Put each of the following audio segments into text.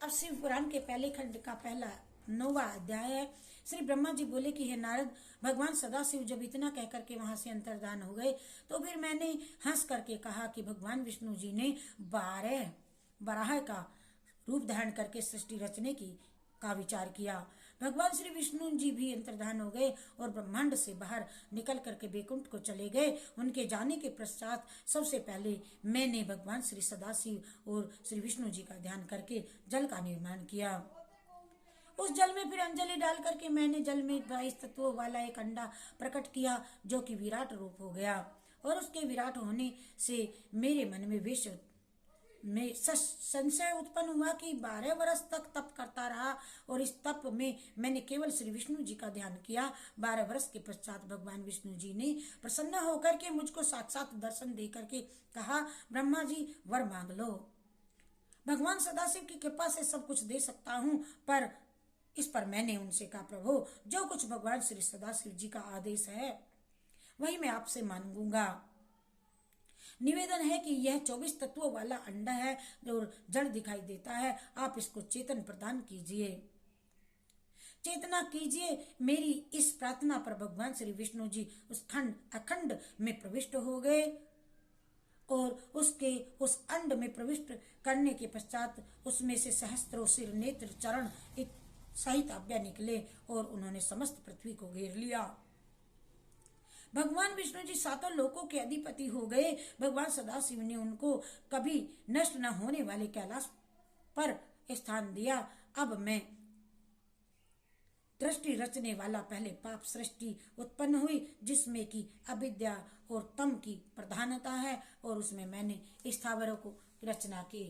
अब शिव पुराण के पहले खंड का पहला 9वां अध्याय है। श्री ब्रह्मा जी बोले कि हे नारद, भगवान सदाशिव जब इतना कह करके वहां से अंतर्धान हो गए तो फिर मैंने हंस करके कहा कि भगवान विष्णु जी ने 12 वराह का रूप धारण करके सृष्टि रचने की का विचार किया। भगवान श्री विष्णु जी भी अंतर्धान हो गए और ब्रह्मांड से बाहर निकल करके बैकुंठ को चले गए। उनके जाने के पश्चात सबसे पहले मैंने भगवान श्री सदाशिव और श्री विष्णु जी का ध्यान करके जल का निर्माण किया। उस जल में फिर अंजलि डाल करके मैंने जल में 22 तत्वों वाला एक अंडा प्रकट किया जो कि विराट रूप हो गया। और उसके विराट होने से मेरे मन में में संशय उत्पन्न हुआ कि 12 वर्ष तक तप करता रहा और इस तप में मैंने केवल श्री विष्णु जी का ध्यान किया। 12 वर्ष के पश्चात भगवान विष्णु जी ने प्रसन्न होकर के मुझको साक्षात दर्शन दे करके कहा, ब्रह्मा जी वर मांग लो। भगवान सदाशिव की कृपा से सब कुछ दे सकता हूँ, पर इस पर मैंने उनसे कहा, प्रभु जो कुछ भगवान श्री सदाशिव जी का आदेश है वही मैं आपसे मांगूंगा। निवेदन है कि यह 24 तत्वों वाला अंडा है और जड़ दिखाई देता है, आप इसको चेतन प्रदान कीजिए, चेतना कीजिए। मेरी इस प्रार्थना पर भगवान श्री विष्णु जी उस अखंड में प्रविष्ट हो गए और उस अंड में प्रविष्ट करने के पश्चात उसमें से सहस्त्रों सिर नेत्र चरण सहित आज्ञा निकले और उन्होंने समस्त पृथ्वी को घेर लिया। भगवान विष्णु जी 7 लोकों के अधिपति हो गए। भगवान सदाशिव ने उनको कभी नष्ट न होने वाले कैलाश पर स्थान दिया। अब मैं दृष्टि रचने वाला पहले पाप सृष्टि उत्पन्न हुई जिसमें कि अविद्या और तम की प्रधानता है और उसमें मैंने स्थावरों को रचना की।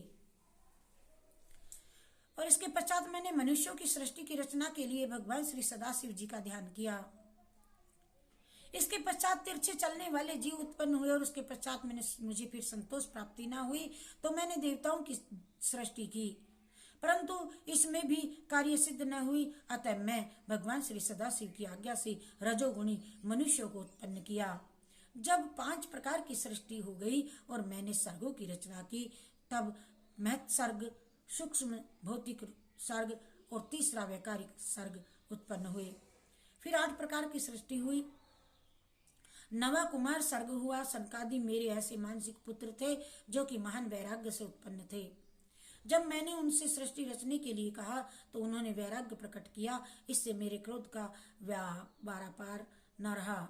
और इसके पश्चात मैंने मनुष्यों की सृष्टि की रचना के लिए भगवान श्री सदाशिव जी का ध्यान किया। इसके पश्चात तिरछे चलने वाले जीव उत्पन्न हुए और उसके पश्चात मुझे फिर संतोष प्राप्ति ना हुई तो मैंने देवताओं की सृष्टि की, परंतु इसमें भी कार्य सिद्ध न हुई। अतः मैं भगवान श्री सदाशिव की आज्ञा से रजोगुणी मनुष्यों को उत्पन्न किया। जब 5 प्रकार की सृष्टि हो गई और मैंने सर्गों की रचना की तब महत् सर्ग, सूक्ष्म भौतिक सर्ग और तीसरा वैकारिक सर्ग उत्पन्न हुए। फिर 8 प्रकार की सृष्टि हुई। 9वां कुमार सर्ग हुआ। सनकादि मेरे ऐसे मानसिक पुत्र थे जो कि महान वैराग्य से उत्पन्न थे। जब मैंने उनसे सृष्टि रचने के लिए कहा तो उन्होंने वैराग्य प्रकट किया। इससे मेरे क्रोध का बारा पार न रहा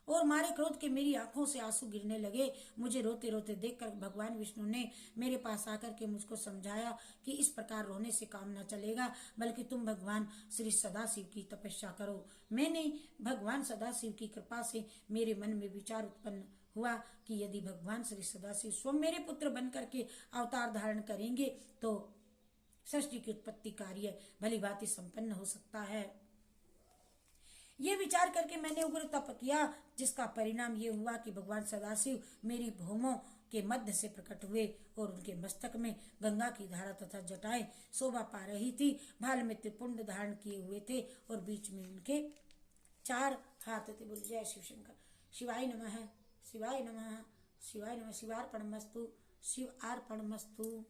और मारे क्रोध के मेरी आंखों से आंसू गिरने लगे। मुझे रोते रोते देखकर भगवान विष्णु ने मेरे पास आकर के मुझको समझाया कि इस प्रकार रोने से काम न चलेगा, बल्कि तुम भगवान श्री सदाशिव की तपस्या करो। मैंने भगवान सदाशिव की कृपा से मेरे मन में विचार उत्पन्न हुआ कि यदि भगवान श्री सदाशिव स्वयं मेरे पुत्र बन करके अवतार धारण करेंगे तो सृष्टि की उत्पत्ति कार्य भली भांति संपन्न हो सकता है। ये विचार करके मैंने उग्र तप किया जिसका परिणाम ये हुआ कि भगवान सदाशिव मेरी भौमों के मध्य से प्रकट हुए और उनके मस्तक में गंगा की धारा तथा जटाएं शोभा पा रही थी। भाल में त्रिपुंड धारण किए हुए थे और बीच में उनके 4 हाथ थे। बोल जय शिव शंकर। शिवाय नमः, शिवाय नमः, शिवाय नमः। शिवार्पणमस्तु, शिवार्पणमस्तु।